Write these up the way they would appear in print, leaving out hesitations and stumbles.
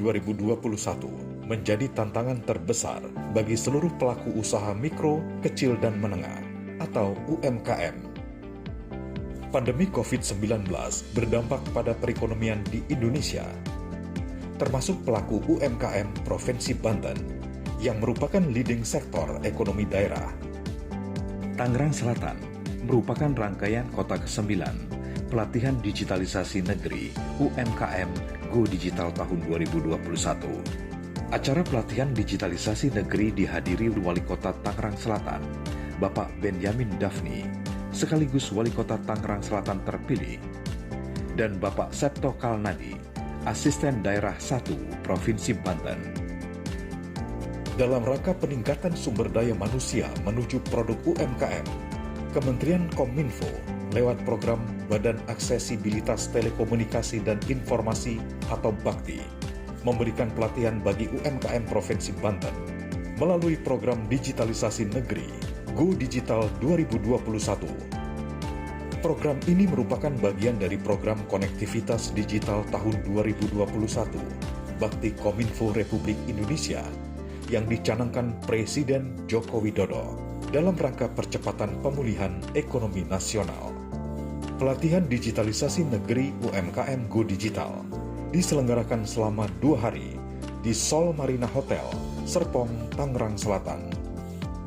2021 menjadi tantangan terbesar bagi seluruh pelaku usaha mikro, kecil, dan menengah atau UMKM. Pandemi COVID-19 berdampak pada perekonomian di Indonesia, termasuk pelaku UMKM Provinsi Banten yang merupakan leading sektor ekonomi daerah. Tangerang Selatan merupakan rangkaian kota ke-9 pelatihan digitalisasi negeri UMKM Go Digital tahun 2021. Acara pelatihan digitalisasi negeri dihadiri Wali Kota Tangerang Selatan, Bapak Benyamin Daphni, sekaligus Wali Kota Tangerang Selatan terpilih, dan Bapak Septo Kalnadi, Asisten Daerah 1 Provinsi Banten. Dalam rangka peningkatan sumber daya manusia menuju produk UMKM, Kementerian Kominfo lewat program Badan Aksesibilitas Telekomunikasi dan Informasi atau BAKTI memberikan pelatihan bagi UMKM Provinsi Banten melalui program digitalisasi negeri Go Digital 2021. Program ini merupakan bagian dari program konektivitas digital tahun 2021 Bakti Kominfo Republik Indonesia yang dicanangkan Presiden Joko Widodo dalam rangka percepatan pemulihan ekonomi nasional. Pelatihan digitalisasi negeri UMKM Go Digital diselenggarakan selama 2 hari di Sol Marina Hotel, Serpong, Tangerang Selatan,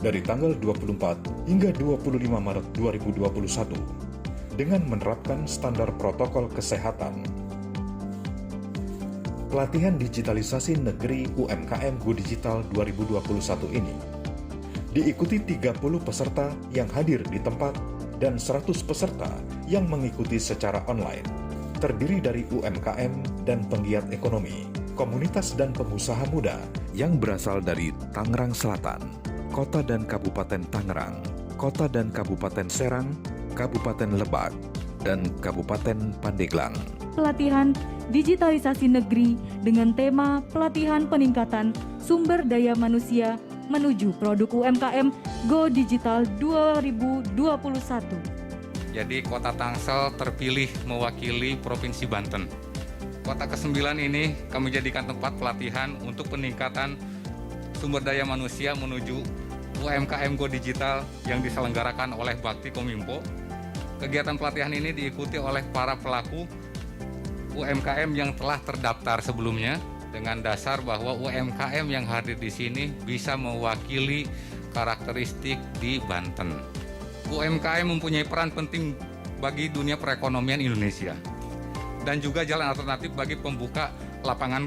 dari tanggal 24 hingga 25 Maret 2021 dengan menerapkan standar protokol kesehatan. Pelatihan digitalisasi negeri UMKM Go Digital 2021 ini diikuti 30 peserta yang hadir di tempat dan 100 peserta yang mengikuti secara online, terdiri dari UMKM dan penggiat ekonomi, komunitas dan pengusaha muda yang berasal dari Tangerang Selatan, Kota dan Kabupaten Tangerang, Kota dan Kabupaten Serang, Kabupaten Lebak, dan Kabupaten Pandeglang. Pelatihan digitalisasi negeri dengan tema pelatihan peningkatan sumber daya manusia menuju produk UMKM Go Digital 2021. Jadi Kota Tangsel terpilih mewakili Provinsi Banten. Kota ke-9 ini kami jadikan tempat pelatihan untuk peningkatan sumber daya manusia menuju UMKM Go Digital yang diselenggarakan oleh Bakti Kominfo. Kegiatan pelatihan ini diikuti oleh para pelaku UMKM yang telah terdaftar sebelumnya dengan dasar bahwa UMKM yang hadir di sini bisa mewakili karakteristik di Banten. UMKM mempunyai peran penting bagi dunia perekonomian Indonesia dan juga jalan alternatif bagi pembuka lapangan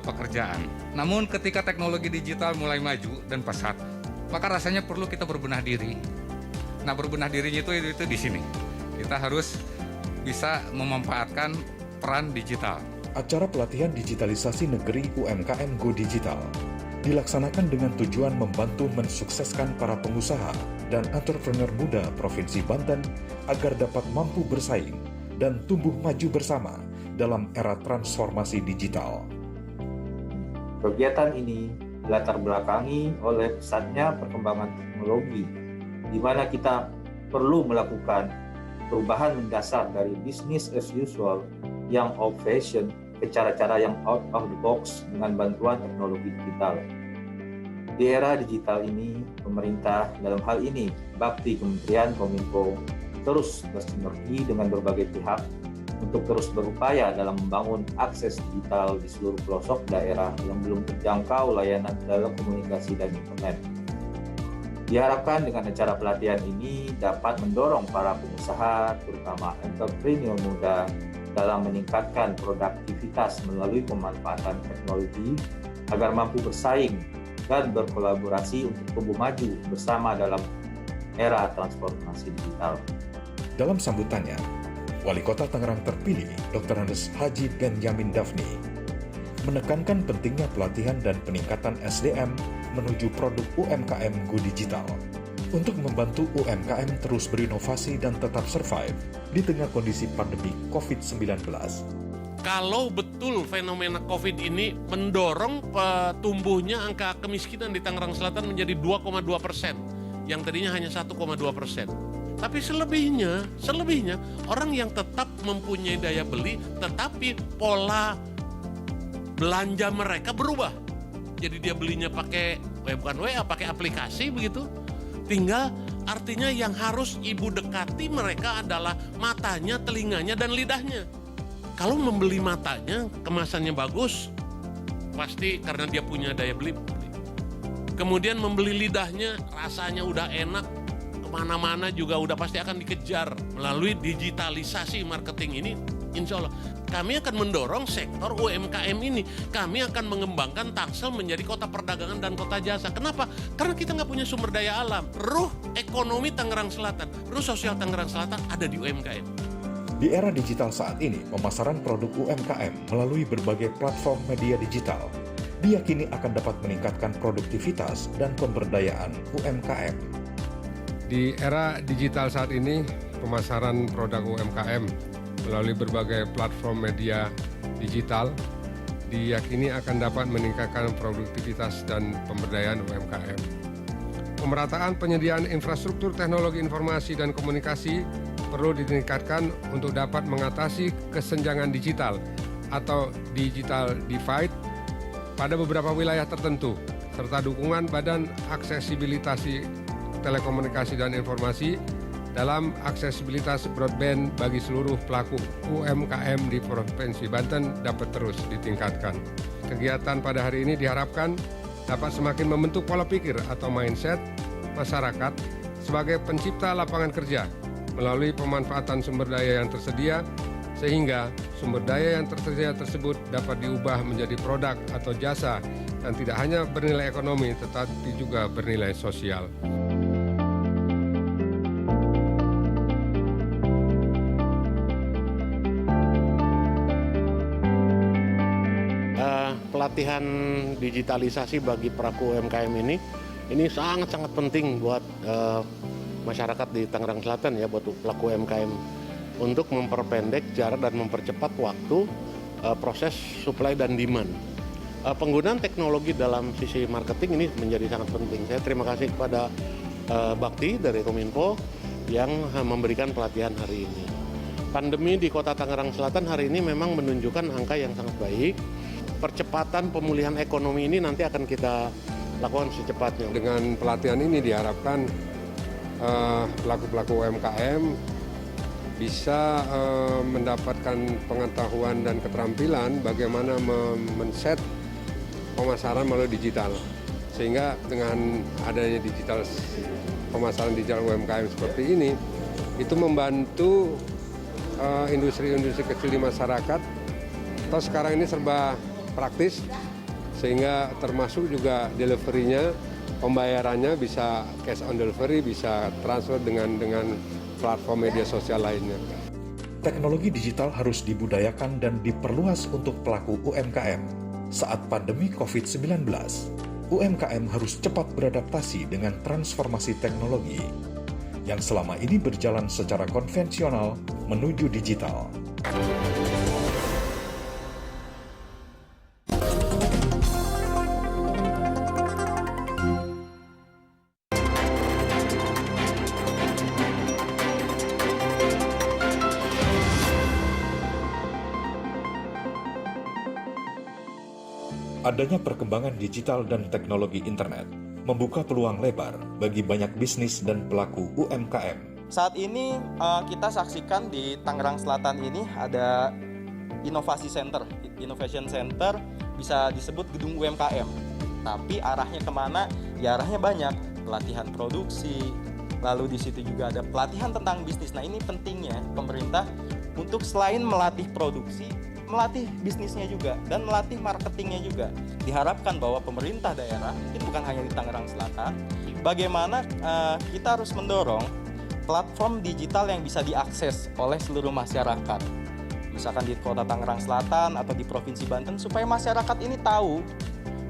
pekerjaan. Namun ketika teknologi digital mulai maju dan pesat, maka rasanya perlu kita berbenah diri. Nah, berbenah dirinya itu di sini. Kita harus bisa memanfaatkan peran digital. Acara pelatihan digitalisasi negeri UMKM Go Digital dilaksanakan dengan tujuan membantu mensukseskan para pengusaha dan entrepreneur muda Provinsi Banten agar dapat mampu bersaing dan tumbuh maju bersama dalam era transformasi digital. Kegiatan ini dilatar belakangi oleh pesatnya perkembangan teknologi, di mana kita perlu melakukan perubahan mendasar dari business as usual yang old fashion ke cara-cara yang out of the box dengan bantuan teknologi digital. Di era digital ini, pemerintah dalam hal ini Bakti Kementerian Kominfo terus bersinergi dengan berbagai pihak untuk terus berupaya dalam membangun akses digital di seluruh pelosok daerah yang belum terjangkau layanan telekomunikasi dan internet. Diharapkan dengan acara pelatihan ini dapat mendorong para pengusaha, terutama entrepreneur muda, dalam meningkatkan produktivitas melalui pemanfaatan teknologi agar mampu bersaing dan berkolaborasi untuk tumbuh maju bersama dalam era transformasi digital. Dalam sambutannya, Wali Kota Tangerang terpilih Dr. Andes Haji Benyamin Daphni menekankan pentingnya pelatihan dan peningkatan SDM menuju produk UMKM Go Digital untuk membantu UMKM terus berinovasi dan tetap survive di tengah kondisi pandemi COVID-19. Kalau betul fenomena COVID ini mendorong tumbuhnya angka kemiskinan di Tangerang Selatan menjadi 2,2%, yang tadinya hanya 1,2%. Tapi selebihnya orang yang tetap mempunyai daya beli, tetapi pola belanja mereka berubah. Jadi dia belinya pakai bukan WA, pakai aplikasi begitu. Tinggal artinya yang harus ibu dekati mereka adalah matanya, telinganya, dan lidahnya. Kalau membeli matanya, kemasannya bagus, pasti karena dia punya daya beli. Kemudian membeli lidahnya, rasanya udah enak, kemana-mana juga udah pasti akan dikejar. Melalui digitalisasi marketing ini, insya Allah kami akan mendorong sektor UMKM ini. Kami akan mengembangkan Tangsel menjadi kota perdagangan dan kota jasa. Kenapa? Karena kita nggak punya sumber daya alam. Ruh ekonomi Tangerang Selatan, ruh sosial Tangerang Selatan ada di UMKM. Di era digital saat ini, pemasaran produk UMKM melalui berbagai platform media digital diyakini akan dapat meningkatkan produktivitas dan pemberdayaan UMKM. Di era digital saat ini, pemasaran produk UMKM melalui berbagai platform media digital diyakini akan dapat meningkatkan produktivitas dan pemberdayaan UMKM. Pemerataan penyediaan infrastruktur teknologi informasi dan komunikasi perlu ditingkatkan untuk dapat mengatasi kesenjangan digital atau digital divide pada beberapa wilayah tertentu, serta dukungan Badan Aksesibilitas Telekomunikasi dan Informasi dalam aksesibilitas broadband bagi seluruh pelaku UMKM di Provinsi Banten dapat terus ditingkatkan. Kegiatan pada hari ini diharapkan dapat semakin membentuk pola pikir atau mindset masyarakat sebagai pencipta lapangan kerja melalui pemanfaatan sumber daya yang tersedia, sehingga sumber daya yang tersedia tersebut dapat diubah menjadi produk atau jasa yang tidak hanya bernilai ekonomi tetapi juga bernilai sosial. Pelatihan digitalisasi bagi pelaku UMKM ini sangat-sangat penting buat masyarakat di Tangerang Selatan ya, buat pelaku UMKM untuk memperpendek jarak dan mempercepat waktu proses supply dan demand. Penggunaan teknologi dalam sisi marketing ini menjadi sangat penting. Saya terima kasih kepada Bakti dari Kominfo yang memberikan pelatihan hari ini. Pandemi di Kota Tangerang Selatan hari ini memang menunjukkan angka yang sangat baik. Percepatan pemulihan ekonomi ini nanti akan kita lakukan secepatnya. Dengan pelatihan ini diharapkan pelaku-pelaku UMKM bisa mendapatkan pengetahuan dan keterampilan bagaimana men-set pemasaran melalui digital. Sehingga dengan adanya pemasaran digital UMKM seperti ini, itu membantu industri-industri kecil di masyarakat. Atau sekarang ini serba praktis, sehingga termasuk juga delivery-nya, pembayarannya bisa cash on delivery, bisa transfer dengan platform media sosial lainnya. Teknologi digital harus dibudayakan dan diperluas untuk pelaku UMKM. Saat pandemi COVID-19, UMKM harus cepat beradaptasi dengan transformasi teknologi yang selama ini berjalan secara konvensional menuju digital. Adanya perkembangan digital dan teknologi internet membuka peluang lebar bagi banyak bisnis dan pelaku UMKM. Saat ini kita saksikan di Tangerang Selatan ini ada Innovation Center, bisa disebut gedung UMKM. Tapi arahnya kemana? Ya arahnya banyak, pelatihan produksi, lalu di situ juga ada pelatihan tentang bisnis. Nah ini pentingnya pemerintah untuk selain melatih produksi, melatih bisnisnya juga dan melatih marketingnya juga. Diharapkan bahwa pemerintah daerah, mungkin bukan hanya di Tangerang Selatan, bagaimana kita harus mendorong platform digital yang bisa diakses oleh seluruh masyarakat. Misalkan di Kota Tangerang Selatan atau di Provinsi Banten, supaya masyarakat ini tahu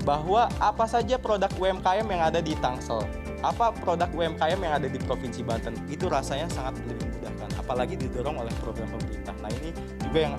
bahwa apa saja produk UMKM yang ada di Tangsel, apa produk UMKM yang ada di Provinsi Banten, itu rasanya sangat lebih memudahkan, apalagi didorong oleh program pemerintah. Nah ini juga yang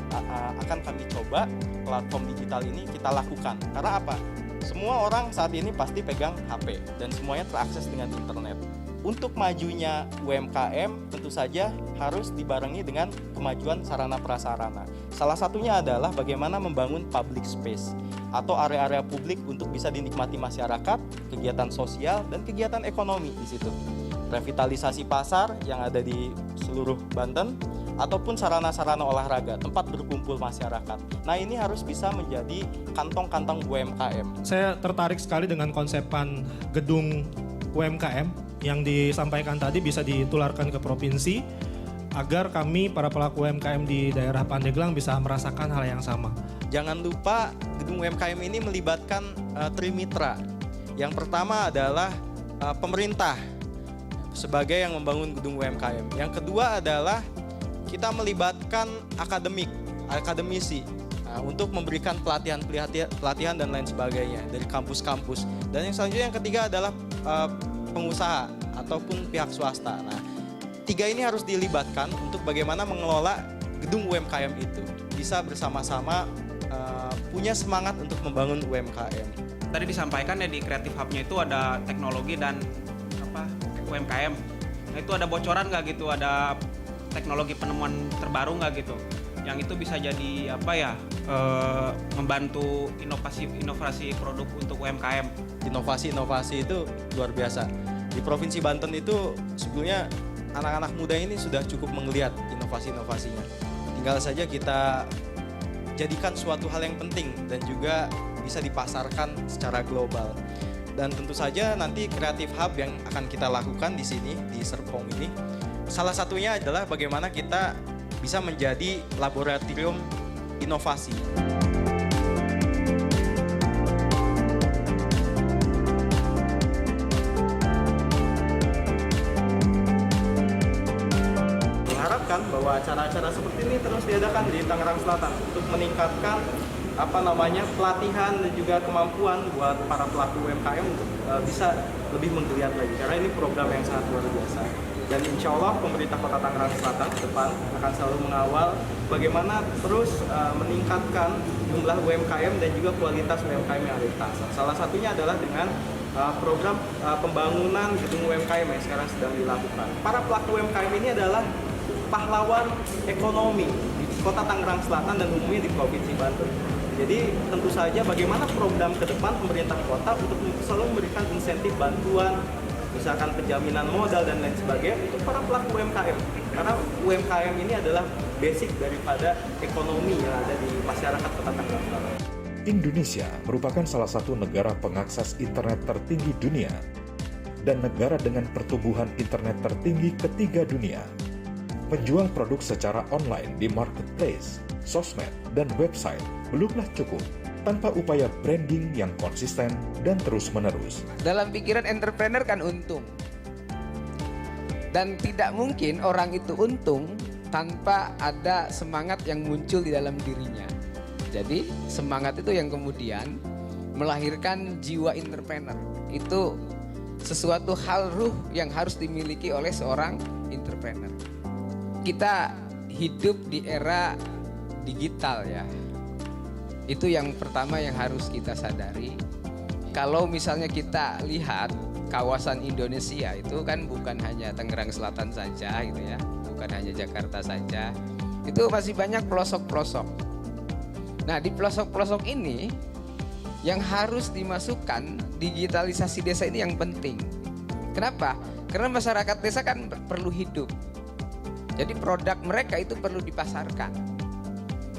akan kami coba, platform digital ini kita lakukan. Karena apa? Semua orang saat ini pasti pegang HP dan semuanya terakses dengan internet. untuk majunya UMKM tentu saja harus dibarengi dengan kemajuan sarana prasarana. Salah satunya adalah bagaimana membangun public space atau area-area publik untuk bisa dinikmati masyarakat, kegiatan sosial dan kegiatan ekonomi di situ. Revitalisasi pasar yang ada di seluruh Banten ataupun sarana-sarana olahraga, tempat berkumpul masyarakat. Nah, ini harus bisa menjadi kantong-kantong UMKM. Saya tertarik sekali dengan konsepan gedung UMKM yang disampaikan tadi bisa ditularkan ke provinsi agar kami para pelaku UMKM di daerah Pandeglang bisa merasakan hal yang sama. Jangan lupa gedung UMKM ini melibatkan trimitra. Yang pertama adalah pemerintah sebagai yang membangun gedung UMKM. Yang kedua adalah kita melibatkan akademisi untuk memberikan pelatihan dan lain sebagainya dari kampus-kampus. Dan yang selanjutnya yang ketiga adalah pengusaha ataupun pihak swasta. Nah, tiga ini harus dilibatkan untuk bagaimana mengelola gedung UMKM itu. Bisa bersama-sama punya semangat untuk membangun UMKM. Tadi disampaikan ya di Creative Hub-nya itu ada teknologi dan UMKM. Nah, itu ada bocoran nggak gitu, ada teknologi penemuan terbaru nggak gitu? Yang itu bisa jadi membantu inovasi produk untuk UMKM. Inovasi itu luar biasa. Di Provinsi Banten itu sebetulnya anak-anak muda ini sudah cukup melihat inovasi-inovasinya. Tinggal saja kita jadikan suatu hal yang penting dan juga bisa dipasarkan secara global. Dan tentu saja nanti Creative Hub yang akan kita lakukan di sini, di Serpong ini, salah satunya adalah bagaimana kita bisa menjadi laboratorium inovasi. Mengharapkan bahwa acara-acara seperti ini terus diadakan di Tangerang Selatan untuk meningkatkan pelatihan dan juga kemampuan buat para pelaku UMKM untuk bisa lebih menggeliat lagi, karena ini program yang sangat luar biasa. Dan insya Allah pemerintah Kota Tangerang Selatan ke depan akan selalu mengawal bagaimana terus meningkatkan jumlah UMKM dan juga kualitas UMKM yang ada di Tangsel. Salah satunya adalah dengan program pembangunan gedung UMKM yang sekarang sedang dilakukan. Para pelaku UMKM ini adalah pahlawan ekonomi di Kota Tangerang Selatan dan umumnya di Provinsi Banten. Jadi tentu saja bagaimana program ke depan pemerintah kota untuk selalu memberikan insentif bantuan, misalkan penjaminan modal dan lain sebagainya untuk para pelaku UMKM. Karena UMKM ini adalah basic daripada ekonomi yang ada di masyarakat Kota Tangerang Selatan. Indonesia merupakan salah satu negara pengakses internet tertinggi dunia dan negara dengan pertumbuhan internet tertinggi ketiga dunia. Menjual produk secara online di marketplace, sosmed, dan website belumlah cukup tanpa upaya branding yang konsisten dan terus-menerus. Dalam pikiran entrepreneur kan untung. Dan tidak mungkin orang itu untung tanpa ada semangat yang muncul di dalam dirinya. Jadi semangat itu yang kemudian melahirkan jiwa entrepreneur. Itu sesuatu hal ruh yang harus dimiliki oleh seorang entrepreneur. Kita hidup di era digital ya. Itu yang pertama yang harus kita sadari. Kalau misalnya kita lihat kawasan Indonesia itu kan bukan hanya Tangerang Selatan saja gitu ya, bukan hanya Jakarta saja. Itu masih banyak pelosok-pelosok. Nah, di pelosok-pelosok ini yang harus dimasukkan digitalisasi desa ini yang penting. Kenapa? Karena masyarakat desa kan perlu hidup. Jadi produk mereka itu perlu dipasarkan.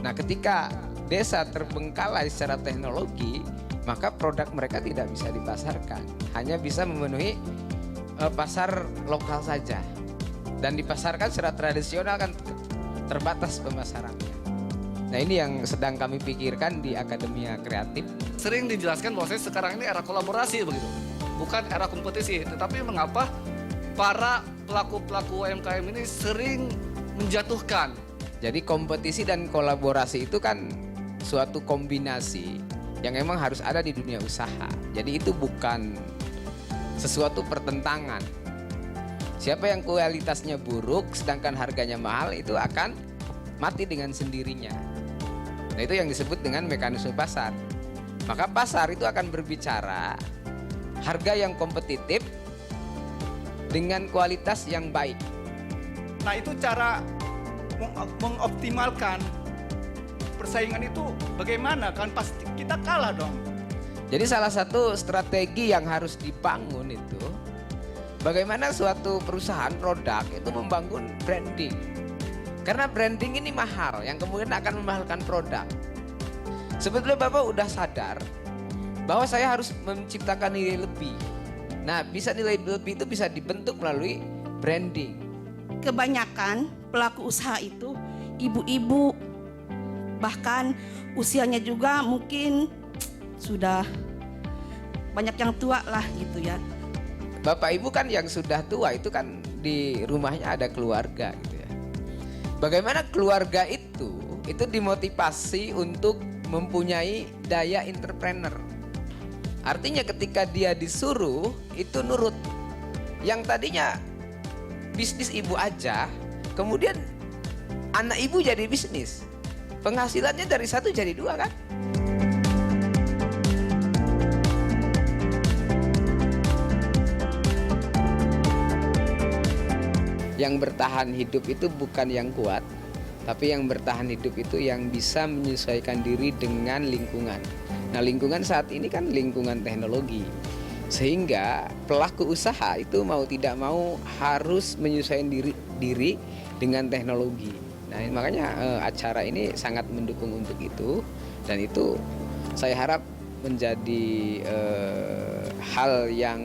Nah, ketika desa terbengkalai secara teknologi, maka produk mereka tidak bisa dipasarkan. Hanya bisa memenuhi pasar lokal saja. Dan dipasarkan secara tradisional kan terbatas pemasarannya. Nah, ini yang sedang kami pikirkan di Akademia Kreatif. Sering dijelaskan bahwa sekarang ini era kolaborasi begitu. Bukan era kompetisi, tetapi mengapa para pelaku-pelaku UMKM ini sering menjatuhkan. Jadi kompetisi dan kolaborasi itu kan suatu kombinasi yang emang harus ada di dunia usaha. Jadi itu bukan sesuatu pertentangan. Siapa yang kualitasnya buruk sedangkan harganya mahal itu akan mati dengan sendirinya. Nah, itu yang disebut dengan mekanisme pasar. Maka pasar itu akan berbicara harga yang kompetitif dengan kualitas yang baik. Nah, itu cara mengoptimalkan persaingan itu bagaimana, kan pasti kita kalah dong. Jadi salah satu strategi yang harus dibangun itu bagaimana suatu perusahaan produk itu membangun branding. Karena branding ini mahal, yang kemudian akan memahalkan produk. Sebetulnya Bapak udah sadar bahwa saya harus menciptakan nilai lebih. Nah, bisa nilai lebih itu bisa dibentuk melalui branding. Kebanyakan pelaku usaha itu ibu-ibu, bahkan usianya juga mungkin sudah banyak yang tua lah gitu ya. Bapak Ibu kan yang sudah tua itu kan di rumahnya ada keluarga gitu ya. Bagaimana keluarga itu dimotivasi untuk mempunyai daya entrepreneur. Artinya ketika dia disuruh itu nurut. Yang tadinya bisnis ibu aja, kemudian anak ibu jadi bisnis. Penghasilannya dari 1 jadi 2 kan? Yang bertahan hidup itu bukan yang kuat, tapi yang bertahan hidup itu yang bisa menyesuaikan diri dengan lingkungan. Nah, lingkungan saat ini kan lingkungan teknologi. Sehingga pelaku usaha itu mau tidak mau harus menyesuaikan diri dengan teknologi. Nah, makanya acara ini sangat mendukung untuk itu, dan itu saya harap menjadi hal yang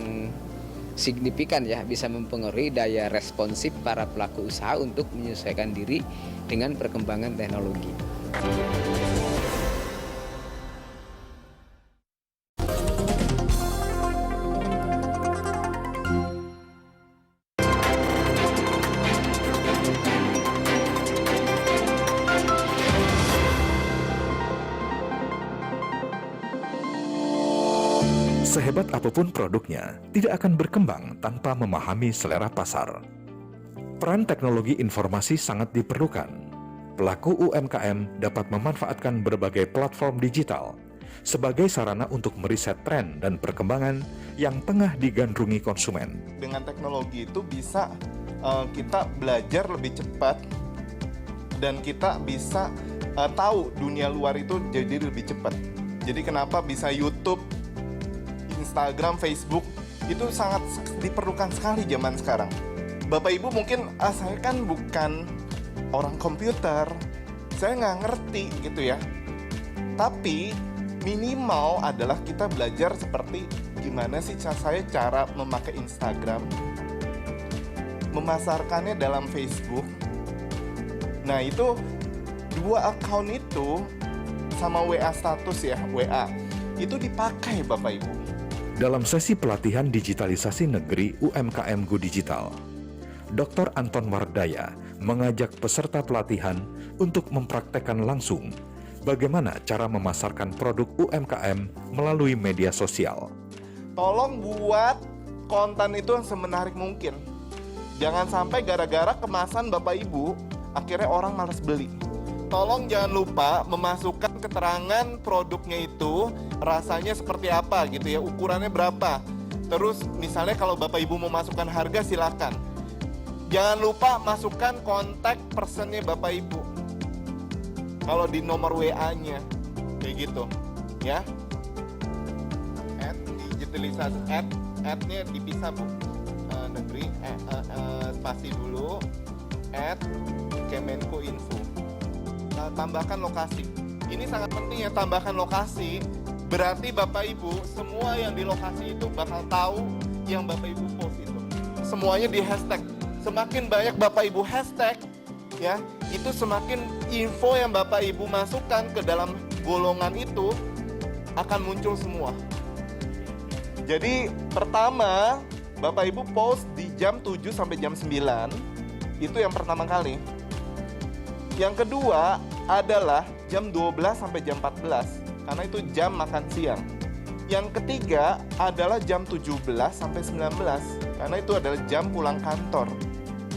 signifikan ya, bisa mempengaruhi daya responsif para pelaku usaha untuk menyesuaikan diri dengan perkembangan teknologi. Sehebat apapun produknya, tidak akan berkembang tanpa memahami selera pasar. Peran teknologi informasi sangat diperlukan. Pelaku UMKM dapat memanfaatkan berbagai platform digital sebagai sarana untuk meriset tren dan perkembangan yang tengah digandrungi konsumen. Dengan teknologi itu bisa kita belajar lebih cepat dan kita bisa tahu dunia luar itu jadi lebih cepat. Jadi kenapa bisa YouTube, Instagram, Facebook itu sangat diperlukan sekali zaman sekarang. Bapak Ibu mungkin, saya kan bukan orang komputer, saya nggak ngerti gitu ya. Tapi minimal adalah kita belajar seperti gimana sih saya cara memakai Instagram, memasarkannya dalam Facebook. Nah itu 2 akun itu sama WA status ya, WA itu dipakai Bapak Ibu. Dalam sesi pelatihan digitalisasi negeri UMKM Go Digital, Dr. Anton Wardaya mengajak peserta pelatihan untuk mempraktekkan langsung bagaimana cara memasarkan produk UMKM melalui media sosial. Tolong buat konten itu yang semenarik mungkin. Jangan sampai gara-gara kemasan Bapak Ibu, akhirnya orang malas beli. Tolong jangan lupa memasukkan keterangan produknya itu rasanya seperti apa gitu ya, ukurannya berapa. Terus misalnya kalau Bapak Ibu mau masukkan harga silakan. Jangan lupa masukkan kontak personnya Bapak Ibu. Kalau di nomor WA-nya kayak gitu ya. Digitalisasi @nya dipisah Bu. Negeri spasi dulu @kemenkoinfo. Tambahkan lokasi. Ini sangat penting ya, tambahkan lokasi. Berarti Bapak Ibu semua yang di lokasi itu bakal tahu yang Bapak Ibu post itu. Semuanya di hashtag. Semakin banyak Bapak Ibu hashtag ya, itu semakin info yang Bapak Ibu masukkan ke dalam golongan itu akan muncul semua. Jadi pertama Bapak Ibu post di jam 7 sampai jam 9. Itu yang pertama kali. Yang kedua adalah jam 12 sampai jam 14, karena itu jam makan siang. Yang ketiga adalah jam 17 sampai 19, karena itu adalah jam pulang kantor.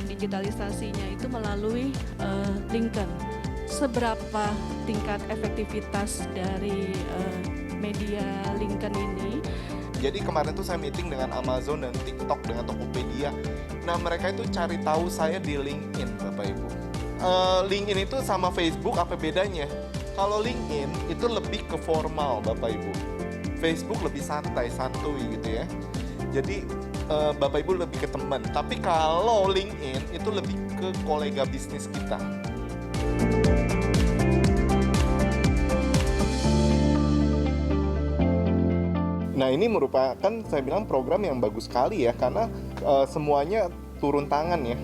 Digitalisasinya itu melalui LinkedIn. Seberapa tingkat efektivitas dari media LinkedIn ini Jadi kemarin tuh saya meeting dengan Amazon dan TikTok dengan Tokopedia. Nah mereka itu cari tahu saya di LinkedIn, Bapak Ibu. LinkedIn itu sama Facebook apa bedanya? Kalau LinkedIn itu lebih ke formal, Bapak Ibu. Facebook lebih santai, santuy gitu ya. Jadi Bapak Ibu lebih ke teman. Tapi kalau LinkedIn itu lebih ke kolega bisnis kita. Nah ini merupakan saya bilang program yang bagus sekali ya, karena semuanya turun tangan ya,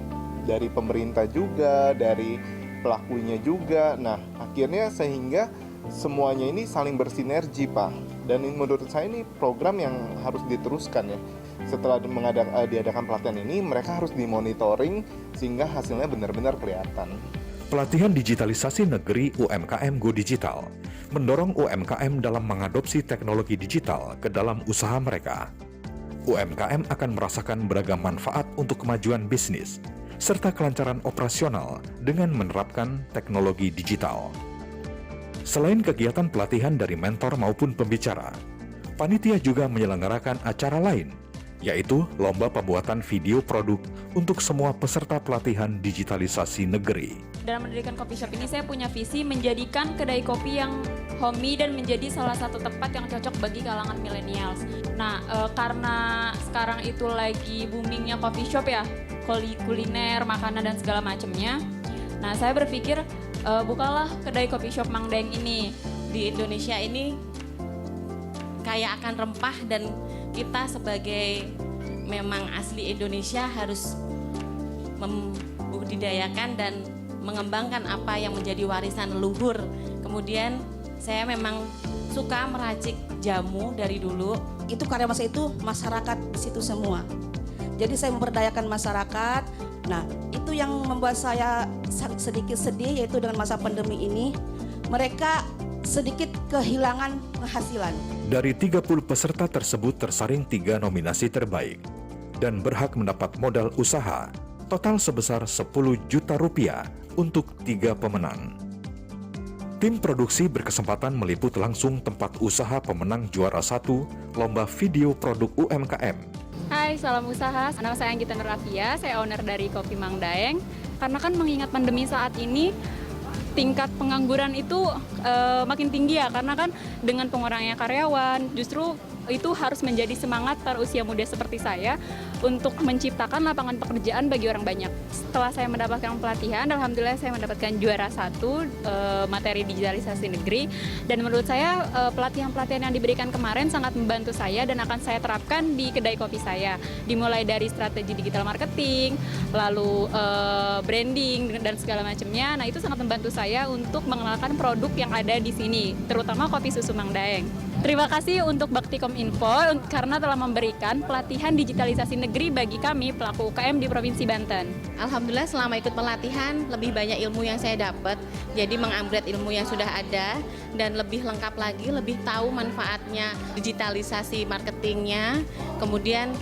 dari pemerintah juga, dari pelakunya juga. Nah akhirnya sehingga semuanya ini saling bersinergi Pak. Dan menurut saya ini program yang harus diteruskan ya. Setelah diadakan pelatihan ini, mereka harus dimonitoring sehingga hasilnya benar-benar kelihatan. Pelatihan digitalisasi negeri UMKM Go Digital mendorong UMKM dalam mengadopsi teknologi digital ke dalam usaha mereka. UMKM akan merasakan beragam manfaat untuk kemajuan bisnis, serta kelancaran operasional dengan menerapkan teknologi digital. Selain kegiatan pelatihan dari mentor maupun pembicara, panitia juga menyelenggarakan acara lain, yaitu lomba pembuatan video produk untuk semua peserta pelatihan digitalisasi negeri. Dalam mendirikan coffee shop ini saya punya visi menjadikan kedai kopi yang homey dan menjadi salah satu tempat yang cocok bagi kalangan millennials. Nah, karena sekarang itu lagi boomingnya coffee shop ya, kuliner, makanan dan segala macamnya. Nah, saya berpikir bukalah kedai coffee shop Mang Daeng ini. Di Indonesia ini kaya akan rempah dan kita sebagai memang asli Indonesia harus membudidayakan dan mengembangkan apa yang menjadi warisan leluhur. Kemudian saya memang suka meracik jamu dari dulu. Itu karya masa itu masyarakat di situ semua. Jadi saya memberdayakan masyarakat. Nah itu yang membuat saya sedikit sedih, yaitu dengan masa pandemi ini mereka sedikit kehilangan penghasilan. Dari 30 peserta tersebut tersaring 3 nominasi terbaik dan berhak mendapat modal usaha total sebesar 10 juta rupiah untuk 3 pemenang. Tim produksi berkesempatan meliput langsung tempat usaha pemenang juara 1 lomba video produk UMKM. Hai, salam usaha. Nama saya Anggita Nurafia, saya owner dari Kopi Mang Daeng. Karena kan mengingat pandemi saat ini, tingkat pengangguran itu makin tinggi ya, karena kan dengan pengurangannya karyawan, justru itu harus menjadi semangat para usia muda seperti saya untuk menciptakan lapangan pekerjaan bagi orang banyak. Setelah saya mendapatkan pelatihan, alhamdulillah saya mendapatkan juara 1 materi digitalisasi negeri, dan menurut saya pelatihan-pelatihan yang diberikan kemarin sangat membantu saya dan akan saya terapkan di kedai kopi saya. Dimulai dari strategi digital marketing, lalu branding dan segala macamnya. Nah, itu sangat membantu saya untuk mengenalkan produk yang ada di sini, terutama kopi susu Mang Daeng. Terima kasih untuk Bakti.Kominfo karena telah memberikan pelatihan digitalisasi negeri bagi kami pelaku UKM di Provinsi Banten. Alhamdulillah selama ikut pelatihan lebih banyak ilmu yang saya dapat. Jadi mengupgrade ilmu yang sudah ada dan lebih lengkap lagi, lebih tahu manfaatnya digitalisasi marketingnya. Kemudian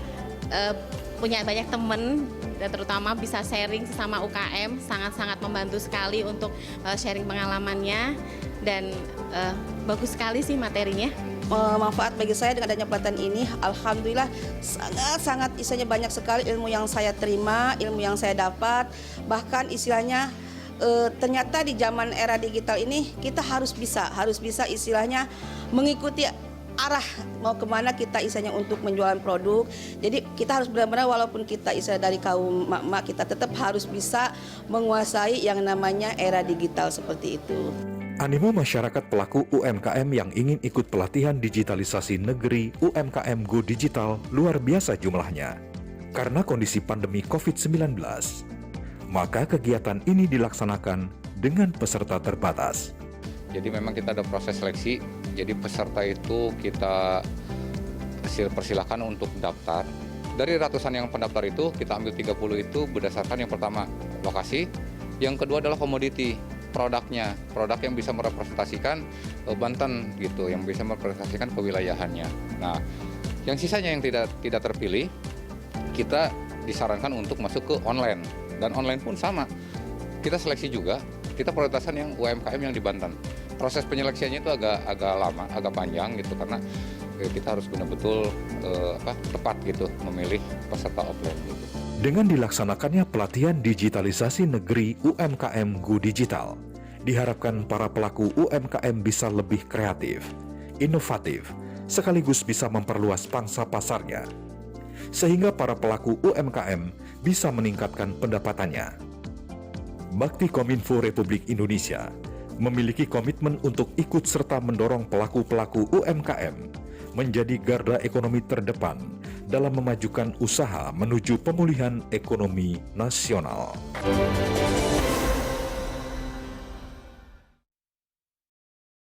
punya banyak teman dan terutama bisa sharing sesama UKM, sangat-sangat membantu sekali untuk sharing pengalamannya dan bagus sekali sih materinya. Manfaat bagi saya dengan adanya pelatihan ini, alhamdulillah sangat istilahnya banyak sekali ilmu yang saya terima, ilmu yang saya dapat. Bahkan istilahnya ternyata di zaman era digital ini kita harus bisa istilahnya mengikuti arah mau kemana kita istilahnya untuk menjualan produk. Jadi kita harus benar-benar walaupun kita istilah dari kaum mak-mak, kita tetap harus bisa menguasai yang namanya era digital seperti itu. Animo masyarakat pelaku UMKM yang ingin ikut pelatihan digitalisasi negeri UMKM Go Digital luar biasa jumlahnya. Karena kondisi pandemi COVID-19, maka kegiatan ini dilaksanakan dengan peserta terbatas. Jadi memang kita ada proses seleksi, jadi peserta itu kita persilahkan untuk daftar. Dari ratusan yang pendaftar itu, kita ambil 30 itu berdasarkan yang pertama, lokasi, yang kedua adalah komoditi. Produknya, produk yang bisa merepresentasikan Banten gitu, yang bisa merepresentasikan kewilayahannya. Nah, yang sisanya yang tidak terpilih, kita disarankan untuk masuk ke online, dan online pun sama. Kita seleksi juga, kita prioritaskan yang UMKM yang di Banten. Proses penyeleksiannya itu agak lama, agak panjang gitu, karena kita harus benar-betul tepat gitu memilih peserta offline gitu. Dengan dilaksanakannya pelatihan digitalisasi negeri UMKM Go Digital, diharapkan para pelaku UMKM bisa lebih kreatif, inovatif, sekaligus bisa memperluas pangsa pasarnya, sehingga para pelaku UMKM bisa meningkatkan pendapatannya. Bakti Kominfo Republik Indonesia memiliki komitmen untuk ikut serta mendorong pelaku-pelaku UMKM menjadi garda ekonomi terdepan dalam memajukan usaha menuju pemulihan ekonomi nasional.